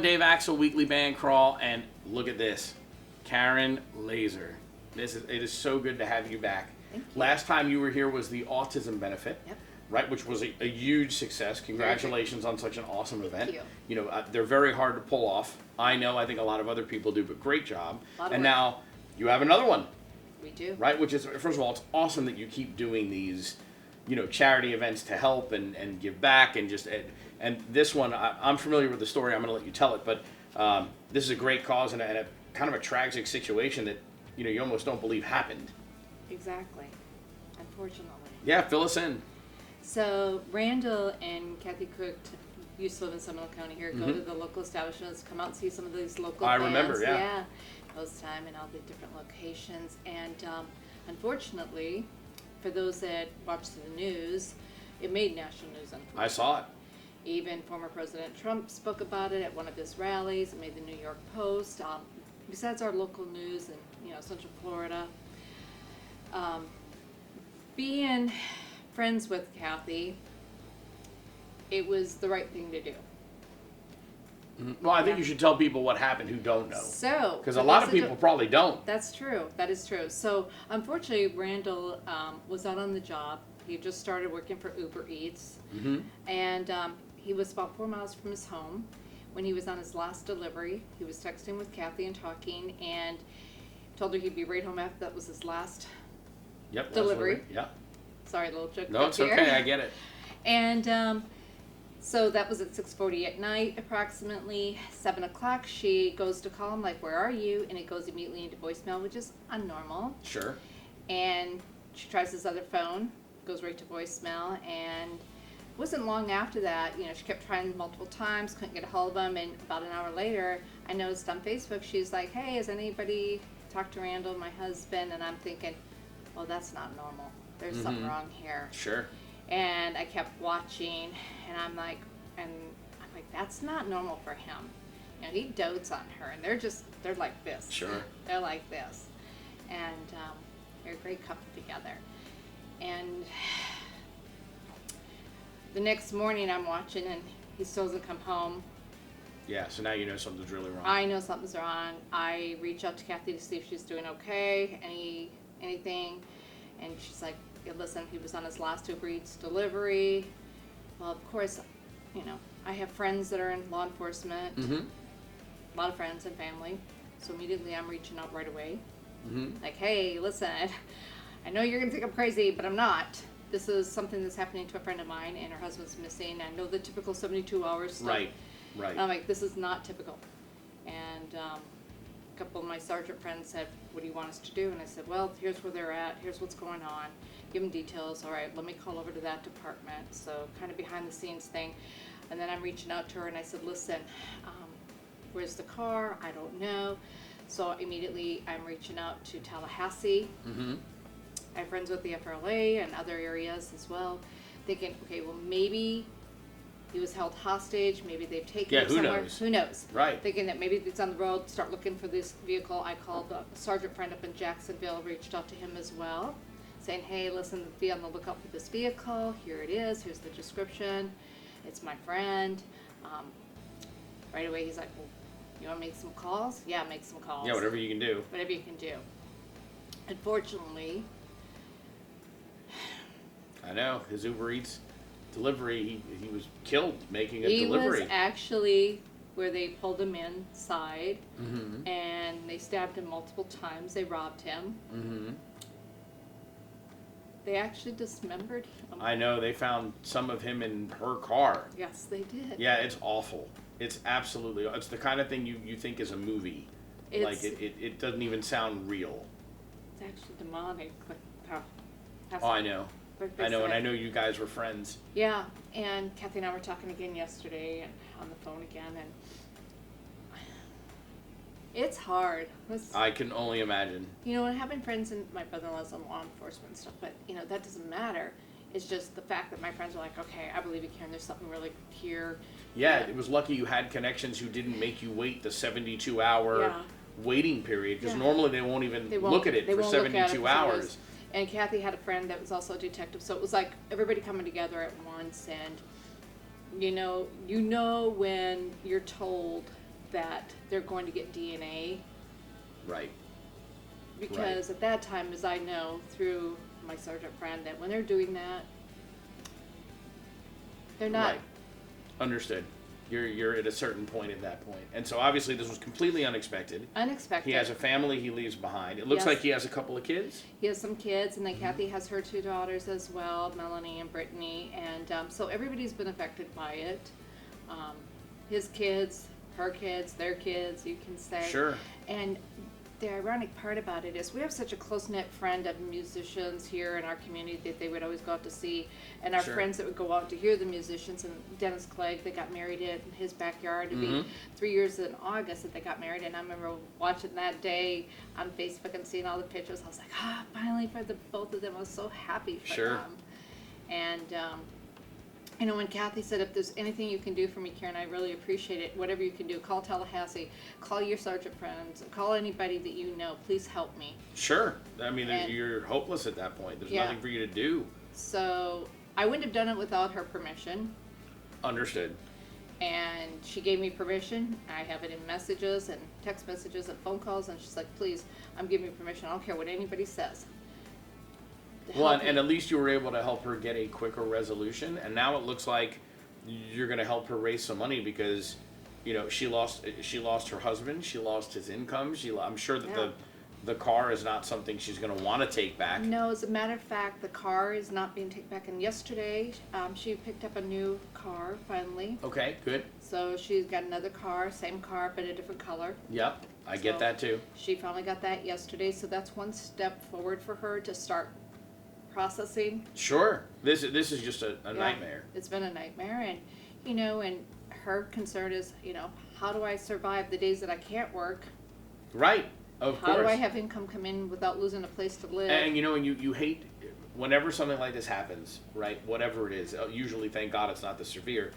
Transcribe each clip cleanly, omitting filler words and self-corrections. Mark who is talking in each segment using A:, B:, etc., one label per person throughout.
A: Dave Axel Weekly Band Crawl, and look at this, Karen Laser. It is so good to have you back.
B: Thank you.
A: Last time you were here was the autism benefit,
B: Yep.
A: right, which was a huge success. Congratulations on such an awesome event.
B: you.
A: You know, they're very hard to pull off. I think a lot of other people do, but great job.
B: Lot of
A: And
B: work.
A: now you have another one,
B: We do.
A: right? Which is, first of all, it's awesome that you keep doing these, charity events to help and give back and just and this one I'm familiar with the story. I'm going to let you tell it, but this is a great cause and a kind of a tragic situation that you almost don't believe happened.
B: Exactly. Unfortunately.
A: Yeah, fill us in.
B: So Randall and Kathy Cook used to live in Seminole County here. Go to the local establishments, come out and see some of these local
A: I
B: bands.
A: remember, yeah.
B: Most time in all the different locations. And unfortunately, for those that watch the news, it made national news.
A: I saw it.
B: Even former President Trump spoke about it at one of his rallies. It made the New York Post. Besides our local news in Central Florida, being friends with Kathy, it was the right thing to do.
A: Well, I think you should tell people what happened who don't know.
B: So,
A: Because a lot of people probably don't.
B: That's true. That is true. So, unfortunately, Randall was out on the job. He just started working for Uber Eats, and he was about 4 miles from his home. When he was on his last delivery, he was texting with Kathy and talking, and told her he'd be right home after that was his last delivery.
A: Yeah.
B: Sorry, little joke.
A: No, it's
B: here.
A: okay. I get it.
B: And so that was at 6:40 at night, approximately 7 o'clock. She goes to call him, like, "Where are you?" And it goes immediately into voicemail, which is unnormal.
A: Sure.
B: And she tries his other phone, goes right to voicemail, and it wasn't long after that, she kept trying multiple times, couldn't get a hold of him, and about an hour later, I noticed on Facebook, she's like, "Hey, has anybody talked to Randall, my husband?" And I'm thinking, well, that's not normal. There's something wrong here.
A: Sure.
B: And I kept watching, and I'm like, that's not normal for him. He dotes on her, and they're like this.
A: Sure.
B: They're like this. And they're a great couple together. And the next morning I'm watching, and he still doesn't come home.
A: Yeah, so now you know something's really wrong.
B: I know something's wrong. I reach out to Kathy to see if she's doing okay, anything. And she's like, "Yeah, listen, he was on his last Uber Eats delivery." Well, of course, I have friends that are in law enforcement, a lot of friends and family. So immediately I'm reaching out right away. Like, "Hey, listen, I know you're going to think I'm crazy, but I'm not. This is something that's happening to a friend of mine, and her husband's missing. I know the typical 72 hours stuff."
A: Right.
B: And I'm like, "This is not typical." And a couple of my sergeant friends said, "What do you want us to do?" And I said, "Well, here's where they're at. Here's what's going on. Give them details. All right, let me call over to that department." So kind of behind the scenes thing. And then I'm reaching out to her, and I said, "Listen, where's the car? I don't know." So immediately I'm reaching out to Tallahassee. I have friends with the FRLA and other areas as well, thinking, okay, well, maybe he was held hostage, maybe they've taken him somewhere.
A: Who knows?
B: Who knows?
A: Right.
B: Thinking that maybe it's on the road, start looking for this vehicle. I called a sergeant friend up in Jacksonville, reached out to him as well, saying, "Hey, listen, be on the lookout for this vehicle. Here it is. Here's the description. It's my friend." Right away, he's like, "Well, you want to make some calls?" "Yeah, make some calls."
A: Yeah, whatever you can do.
B: Whatever you can do. Unfortunately,
A: I know. His Uber Eats delivery, he was killed making a
B: he
A: delivery.
B: was actually where they pulled him inside, and they stabbed him multiple times. They robbed him. They actually dismembered him.
A: I know. They found some of him in her car.
B: Yes, they did.
A: Yeah, it's awful. It's absolutely, it's the kind of thing you think is a movie. Like, it doesn't even sound real.
B: It's actually demonic.
A: Oh, I know.
B: They
A: I know, and
B: say.
A: I know you guys were friends.
B: Yeah, and Kathy and I were talking again yesterday, and on the phone again, and it's hard.
A: I can only imagine.
B: And having friends, and my brother-in-law's in law enforcement and stuff, but, that doesn't matter. It's just the fact that my friends are like, "Okay, I believe you, Karen, there's something really here."
A: Yeah, it was lucky you had connections who didn't make you wait the 72-hour waiting period, because normally they won't even look at it for 72 hours.
B: And Kathy had a friend that was also a detective, so it was like everybody coming together at once, and you know when you're told that they're going to get DNA,
A: Right.
B: because at that time, as I know through my sergeant friend, that when they're doing that, they're not.
A: Right. Understood. You're at a certain point at that point. And so obviously this was completely unexpected.
B: Unexpected.
A: He has a family he leaves behind. It looks
B: Yes.
A: like he has a couple of kids.
B: He has some kids, and then Kathy has her 2 daughters as well, Melanie and Brittany, and so everybody's been affected by it. His kids, her kids, their kids, you can say.
A: Sure.
B: And the ironic part about it is we have such a close-knit friend of musicians here in our community that they would always go out to see, and our
A: Sure.
B: friends that would go out to hear the musicians, and Dennis Clegg, they got married in his backyard. It'd
A: Mm-hmm.
B: be 3 years in August that they got married, and I remember watching that day on Facebook and seeing all the pictures. I was like, finally for the both of them. I was so happy for
A: Sure.
B: them. And you know, when Kathy said, if there's anything you can do for me, Karen, I really appreciate it. Whatever you can do, call Tallahassee, call your sergeant friends, call anybody that you know. Please help me.
A: Sure. I mean,
B: And-
A: you're hopeless at that point. There's
B: Yeah.
A: nothing for you to do.
B: So I wouldn't have done it without her permission.
A: Understood.
B: And she gave me permission. I have it in messages and text messages and phone calls. And she's like, please, I'm giving you permission. I don't care what anybody says.
A: Well,
B: Help
A: and
B: me.
A: at least you were able to help her get a quicker resolution. And now it looks like you're going to help her raise some money because, you know, she lost her husband. She lost his income. I'm sure that
B: Yeah.
A: the car is not something she's going to want to take back.
B: No, as a matter of fact, the car is not being taken back. And yesterday, she picked up a new car finally.
A: Okay, good.
B: So she's got another car, same car, but a different color.
A: Yep, I get
B: So-
A: that too.
B: She finally got that yesterday, so that's one step forward for her to start processing.
A: Sure. This is just a
B: Yeah,
A: nightmare.
B: It's been a nightmare, and you know, and her concern is, you know, how do I survive the days that I can't work?
A: Right. Of
B: How
A: course.
B: do I have income come in without losing a place to live?
A: And you know, and you hate whenever something like this happens, right? Whatever it is, usually, thank God, it's not this severe.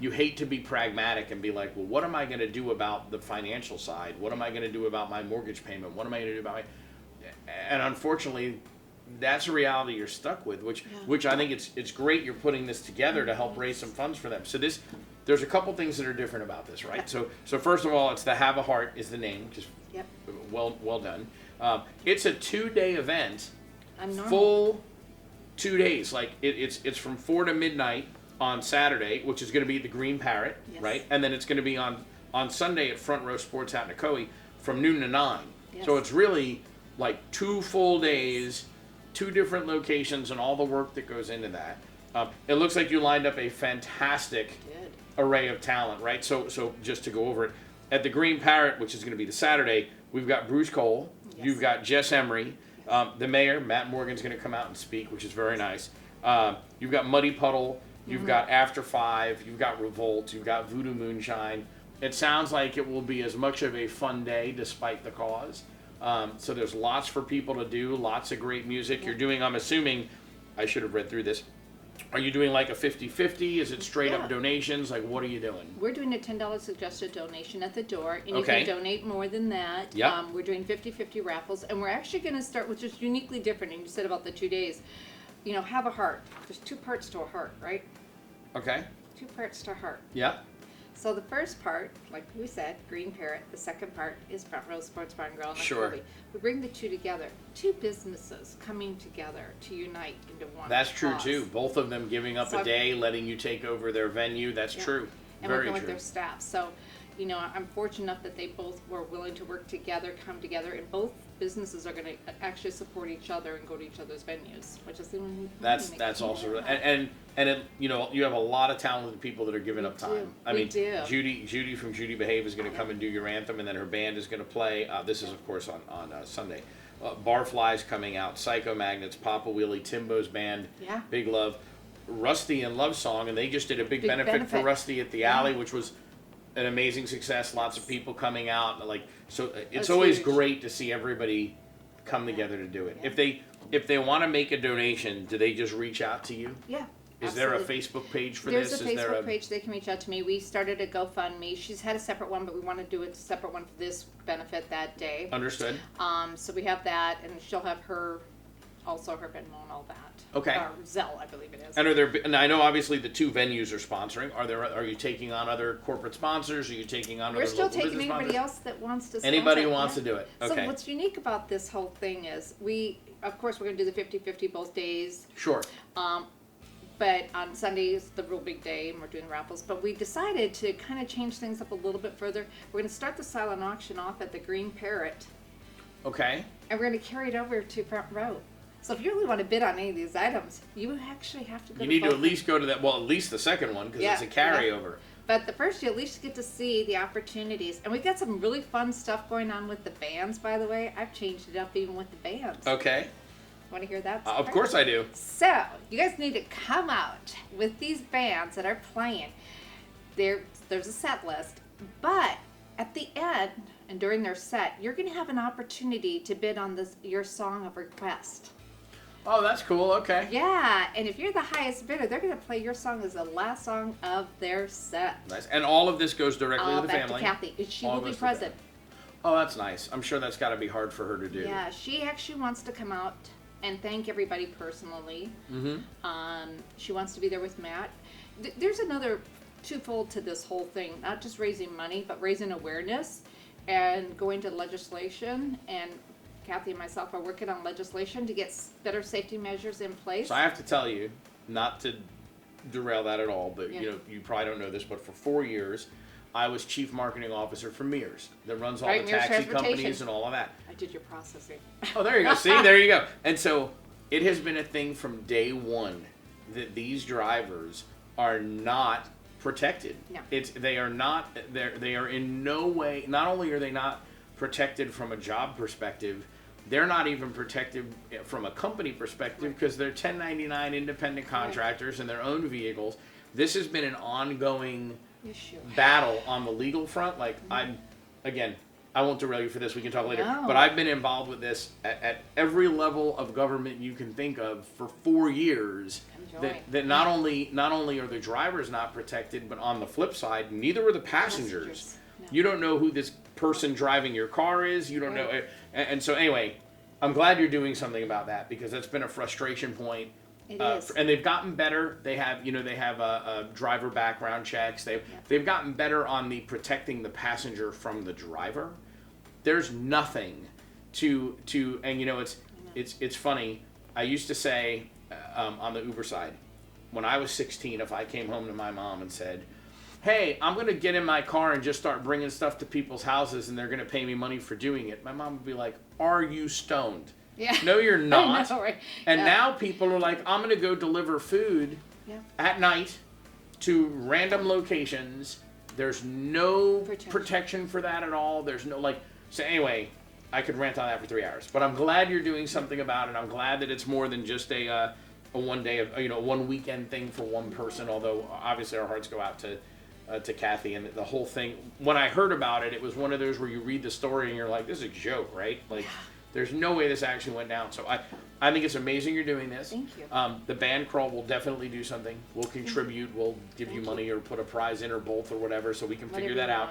A: You hate to be pragmatic and be like, well, what am I going to do about the financial side? What am I going to do about my mortgage payment? What am I going to do about my? And unfortunately, that's a reality you're stuck with. Which I think it's great you're putting this together to help raise some funds for them. So there's a couple things that are different about this, right? So first of all, it's the Have a Heart is the name, just
B: Yep.
A: well done. It's a 2-day event.
B: I'm normal.
A: Full 2 days. Like it's from 4 to midnight on Saturday, which is going to be at the Green Parrot,
B: Yes.
A: right? And then it's going to be on Sunday at Front Row Sports out in Nicoe from noon to 9.
B: Yes.
A: So it's really like 2 full days, 2 different locations, and all the work that goes into that. It looks like you lined up a fantastic
B: Good.
A: array of talent, right? So just to go over it, at the Green Parrot, which is going to be the Saturday, we've got Bruce Cole,
B: Yes.
A: you've got Jess Emery, the mayor, Matt Morgan's going to come out and speak, which is very nice. You've got Muddy Puddle, you've got After 5, you've got Revolt, you've got Voodoo Moonshine. It sounds like it will be as much of a fun day despite the cause. So there's lots for people to do, lots of great music. You're doing, I'm assuming, I should have read through this. Are you doing like a 50-50? Is it straight
B: Yeah.
A: up donations? Like, what are you doing?
B: We're doing a $10 suggested donation at the door, and you
A: Okay.
B: can donate more than that.
A: Yep.
B: We're doing 50-50 raffles, and we're actually going to start, which is uniquely different, and you said about the 2 days. You know, have a heart. There's 2 parts to a heart, right?
A: Okay.
B: 2 parts to a heart.
A: Yeah.
B: So the first part, like we said, Green Parrot. The second part is Front Row Sports Bar and Grill. in
A: Sure.
B: Nicobe. We bring the 2 together. 2 businesses coming together to unite into one.
A: That's true
B: cause.
A: too. Both of them giving up
B: So
A: a day, letting you take over their venue. That's
B: Yeah.
A: true.
B: And
A: Very
B: working with
A: true.
B: their staff. So, you know, I'm fortunate enough that they both were willing to work together, come together, and both businesses are going to actually support each other and go to each other's venues, which is the only.
A: That's also really, and it, you know, you have a lot of talented people that are giving up
B: do.
A: time. I
B: We
A: mean,
B: do.
A: Judy from Judy Behave is going to come and do your anthem, and then her band is going to play. This is of course on Sunday. Barfly's coming out, Psycho Magnets, Papa Wheelie, Timbo's band,
B: Yeah.
A: Big Love, Rusty and Love Song, and they just did a big
B: Big
A: benefit for
B: benefit.
A: Rusty at the
B: Yeah.
A: Alley, which was an amazing success. Lots of people coming out, like so. It's
B: That's
A: always
B: huge.
A: great to see everybody come together to do it. If they want to make a donation, do they just reach out to you?
B: Yeah.
A: Is there a
B: absolutely.
A: Facebook page for
B: There's
A: this?
B: a
A: Is there
B: Facebook page they can reach out to me. We started a GoFundMe. She's had a separate one, but we want to do a separate one for this benefit that day.
A: Understood.
B: So we have that, and she'll have her also her Venmo and all that.
A: Okay.
B: Or Zelle, I believe it is.
A: And and I know obviously the two venues are sponsoring. Are you taking on other corporate sponsors? Are you taking on
B: We're
A: other
B: still
A: local
B: taking
A: business
B: anybody
A: sponsors?
B: else that wants to sponsor.
A: Anybody who wants
B: Yeah.
A: to do it.
B: So
A: Okay.
B: what's unique about this whole thing is of course, we're going to do the 50-50 both days.
A: Sure.
B: But on Sundays, the real big day, and we're doing raffles. But we decided to kind of change things up a little bit further. We're going to start the silent auction off at the Green Parrot,
A: Okay.
B: and we're going to carry it over to Front Row. So if you really want to bid on any of these items, you actually have to go
A: You
B: to
A: need to
B: both
A: at least go to that. Well, at least the second one because
B: Yeah,
A: it's a carryover.
B: But the first, you at least get to see the opportunities. And we've got some really fun stuff going on with the bands, by the way. I've changed it up even with the bands.
A: Okay.
B: Want to hear that?
A: Of course I do.
B: So, you guys need to come out with these bands that are playing. There's a set list, but at the end and during their set, you're going to have an opportunity to bid on your song of request.
A: Oh, that's cool. Okay.
B: Yeah, and if you're the highest bidder, they're going to play your song as the last song of their set.
A: Nice. And all of this goes directly to the
B: Back
A: family.
B: to Kathy. She
A: All
B: will be
A: goes to
B: present.
A: them. Oh, that's nice. I'm sure that's got to be hard for her to do.
B: Yeah, she actually wants to come out and thank everybody personally.
A: Mm-hmm.
B: She wants to be there with Matt. There's another twofold to this whole thing, not just raising money, but raising awareness and going to legislation. And Kathy and myself are working on legislation to get better safety measures in place.
A: So I have to tell you, not to derail that at all, but
B: Yeah.
A: you probably don't know this, but for 4 years, I was chief marketing officer for Mears, that runs all
B: Right,
A: the
B: Mears
A: taxi
B: Transportation.
A: companies and all of that.
B: I did your processing.
A: Oh, there you go. See, there you go. And so it has been a thing from day one that these drivers are not protected.
B: No.
A: They are not. They are in no way. Not only are they not protected from a job perspective, they're not even protected from a company perspective because they're 1099 independent contractors in their own vehicles. This has been an ongoing
B: Issue.
A: battle on the legal front. Like I won't derail you for this. We can talk later.
B: No.
A: But I've been involved with this at every level of government you can think of for 4 years.
B: Enjoy.
A: That not only are the drivers not protected, but on the flip side, neither are the passengers.
B: No.
A: You don't know who this person driving your car is. You don't know.
B: Right.
A: And so anyway, I'm glad you're doing something about that because that's been a frustration point.
B: It is.
A: And they've gotten better. They have, driver background checks. They've gotten better on the protecting the passenger from the driver. There's nothing to and it's funny. I used to say on the Uber side, when I was 16, if I came home to my mom and said, "Hey, I'm going to get in my car and just start bringing stuff to people's houses and they're going to pay me money for doing it," my mom would be like, "Are you stoned?"
B: Yeah.
A: No, you're not.
B: I know, right?
A: And
B: Yeah.
A: now people are like, "I'm going to go deliver food
B: Yeah.
A: at night to random locations." There's no protection for that at all. There's no So anyway, I could rant on that for 3 hours. But I'm glad you're doing something about it. I'm glad that it's more than just a 1 day of 1 weekend thing for one person. Although obviously our hearts go out to Kathy and the whole thing. When I heard about it, it was one of those where you read the story and you're like, "This is a joke, right?" Like, there's no way this actually went down. So I think it's amazing you're doing this.
B: Thank you.
A: The band crawl will definitely do something. We'll contribute. We'll give you money or put a prize in or both or whatever, so we can figure that out.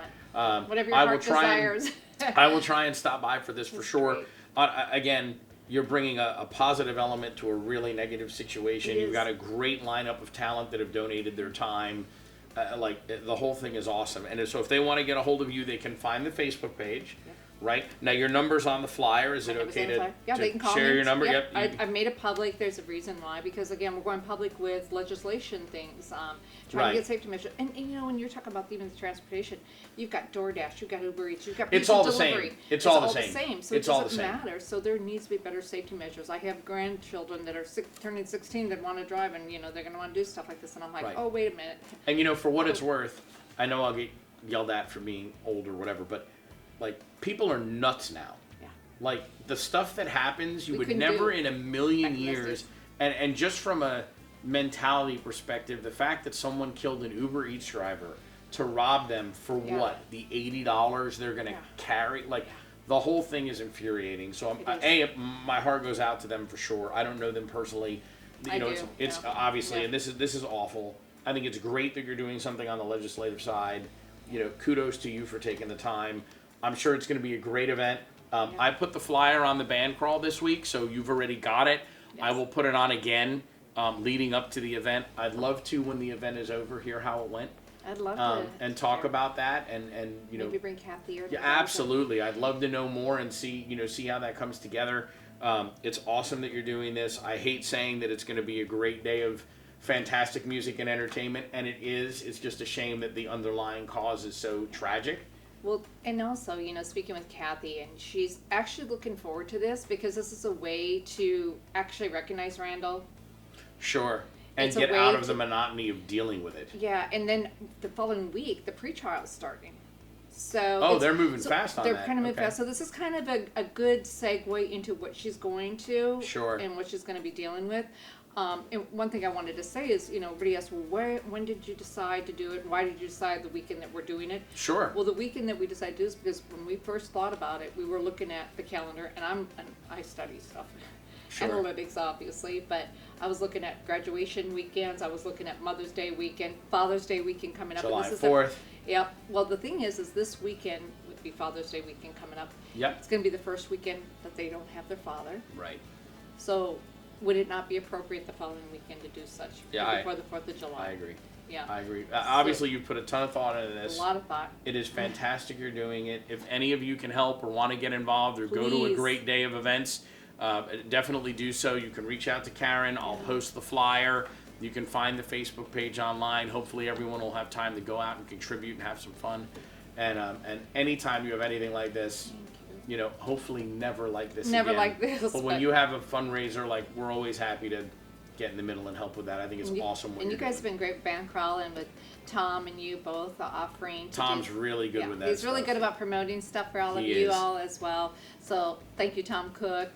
B: Whatever your
A: I will
B: heart
A: try
B: desires.
A: I will try and stop by for this for
B: That's
A: sure.
B: great.
A: Again, you're bringing a positive element to a really negative situation.
B: It
A: You've
B: is.
A: got a great lineup of talent that have donated their time. The whole thing is awesome. And so if they want to get a hold of you, they can find the Facebook page.
B: Yep.
A: Right? Now, your number's on the flyer. Is it
B: My number's
A: okay
B: on the flyer. Yeah,
A: to
B: they can call
A: share
B: me.
A: your number? Yep.
B: I've made it public. There's a reason why. Because, again, we're going public with legislation things, trying
A: Right.
B: to get safety measures. And, when you're talking about even the transportation, you've got DoorDash, you've got Uber Eats, you've got
A: It's
B: pizza
A: all the same.
B: delivery.
A: It's all the
B: the
A: same.
B: same. So
A: It's
B: it
A: all the
B: doesn't
A: same.
B: matter. So there needs to be better safety measures. I have grandchildren that are turning 16 that want to drive, and, they're going to want to do stuff like this. And I'm like,
A: Right.
B: oh, wait a minute.
A: And for what it's worth, I know I'll get yelled at for being old or whatever, but people are nuts now.
B: Yeah.
A: The stuff that happens, you
B: We
A: would
B: couldn't
A: never
B: do
A: in a million
B: back in those
A: years.
B: days.
A: And just from a mentality perspective, the fact that someone killed an Uber Eats driver to rob them for
B: Yeah.
A: what? The $80 they're going to
B: Yeah.
A: carry? The whole thing is infuriating. So, my heart goes out to them for sure. I don't know them personally.
B: I do,
A: It's
B: yeah.
A: obviously,
B: Yeah.
A: and this is awful. I think it's great that you're doing something on the legislative side. Kudos to you for taking the time. I'm sure it's going to be a great event. I put the flyer on the band crawl this week, so you've already got it. I
B: Yes.
A: will put it on again leading up to the event. I'd love to, when the event is over, hear how it went.
B: I'd love to.
A: And talk
B: hear.
A: about that, and you know,
B: Maybe bring Kathy or
A: yeah, absolutely. I'd love to know more and see how that comes together. It's awesome that you're doing this. I hate saying that it's going to be a great day of fantastic music and entertainment, and it is. It's just a shame that the underlying cause is so tragic.
B: Well, and also, speaking with Kathy, and she's actually looking forward to this because this is a way to actually recognize Randall.
A: Sure. And
B: It's a
A: get
B: way
A: out of
B: to-
A: the monotony of dealing with it.
B: Yeah, and then the following week, the pre-trial's starting. So
A: Oh,
B: it's-
A: they're moving
B: so
A: fast on
B: they're
A: that.
B: kind of moving
A: Okay.
B: fast. So this is kind of a good segue into what she's going to,
A: Sure.
B: and what she's going to be dealing with. And one thing I wanted to say is, everybody asks, well, when did you decide to do it? Why did you decide the weekend that we're doing it?
A: Sure.
B: Well, the weekend that we decided to do is because when we first thought about it, we were looking at the calendar, and I study stuff.
A: Sure.
B: Analytics, obviously, but I was looking at graduation weekends. I was looking at Mother's Day weekend, Father's Day weekend coming up. and
A: July
B: this is
A: 4th.
B: Yep. Well, the thing is this weekend would be Father's Day weekend coming up.
A: Yep.
B: It's going to be the first weekend that they don't have their father.
A: Right.
B: So, would it not be appropriate the following weekend to do such
A: Yeah,
B: before the 4th of July?
A: I agree.
B: Yeah.
A: I agree. Obviously, you've put a ton of thought into
B: A
A: this.
B: lot of thought.
A: It is fantastic you're doing it. If any of you can help or want to get involved or go to a
B: Please.
A: great day of events, definitely do so. You can reach out to Karen. I'll post the flyer. You can find the Facebook page online. Hopefully everyone will have time to go out and contribute and have some fun. And anytime you have anything like this, hopefully never like this
B: Never
A: again.
B: like this,
A: But when
B: but-
A: you have a fundraiser, like, we're always happy to get in the middle and help with that. I think it's
B: And you,
A: awesome what
B: and you
A: you're
B: guys have
A: doing.
B: been great band crawling with Tom and you both offering to
A: Tom's
B: do,
A: really good with that
B: he's really
A: stuff.
B: good about promoting stuff for all of
A: He
B: you
A: is.
B: all as well. So thank you, Tom Cook.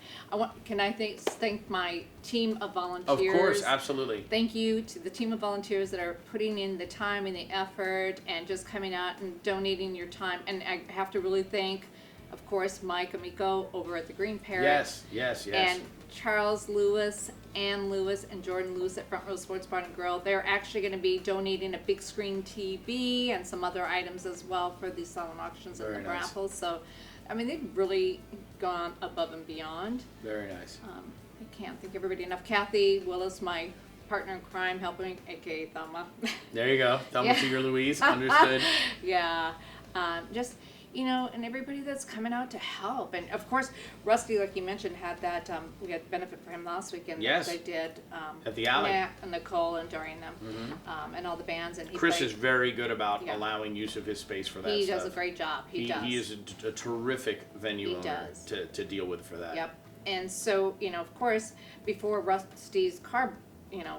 B: Can I thank my team of volunteers?
A: Of course, absolutely.
B: Thank you to the team of volunteers that are putting in the time and the effort and just coming out and donating your time. And I have to really thank, of course, Mike Amico over at the Green Parrot.
A: Yes.
B: And Charles Lewis, Ann Lewis, and Jordan Lewis at Front Row Sports Bar and Grill. They're actually going to be donating a big screen TV and some other items as well for these silent auctions and
A: Very
B: the
A: nice.
B: raffles. So, I mean, they've really gone above and beyond.
A: Very nice.
B: I can't thank everybody enough. Kathy Willis, my partner in crime, helping, aka Thelma.
A: There you go. Thelma
B: Yeah.
A: to your Louise. Understood.
B: Yeah, just and everybody that's coming out to help, and of course Rusty, like you mentioned, had that we had benefit for him last weekend.
A: Yes.
B: That they did
A: At the alley.
B: Matt and Nicole and during them, and all the bands, and he
A: Chris
B: played-
A: is very good about
B: Yeah.
A: allowing use of his space for that
B: he
A: stuff.
B: does a great job. He does.
A: He is a terrific venue
B: He
A: owner
B: does.
A: to deal with for that.
B: Yep. And so, of course, before Rusty's car,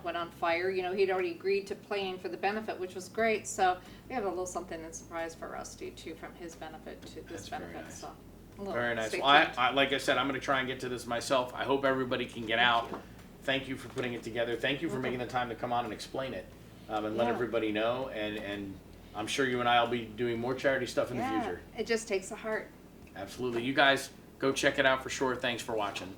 B: went on fire, he'd already agreed to playing for the benefit, which was great. So we have a little something in surprise for Rusty too, from his benefit to this
A: That's very
B: benefit.
A: nice.
B: So well,
A: Very nice.
B: stay
A: Well,
B: tuned.
A: I like I said, I'm going to try and get to this myself. I hope everybody can get out.
B: you.
A: Thank you for putting it together. Thank you for making the time to come on and explain it, and let
B: Yeah.
A: everybody know. And I'm sure you and I will be doing more charity stuff in the future.
B: It just takes a heart.
A: Absolutely. You guys go check it out for sure. Thanks for watching.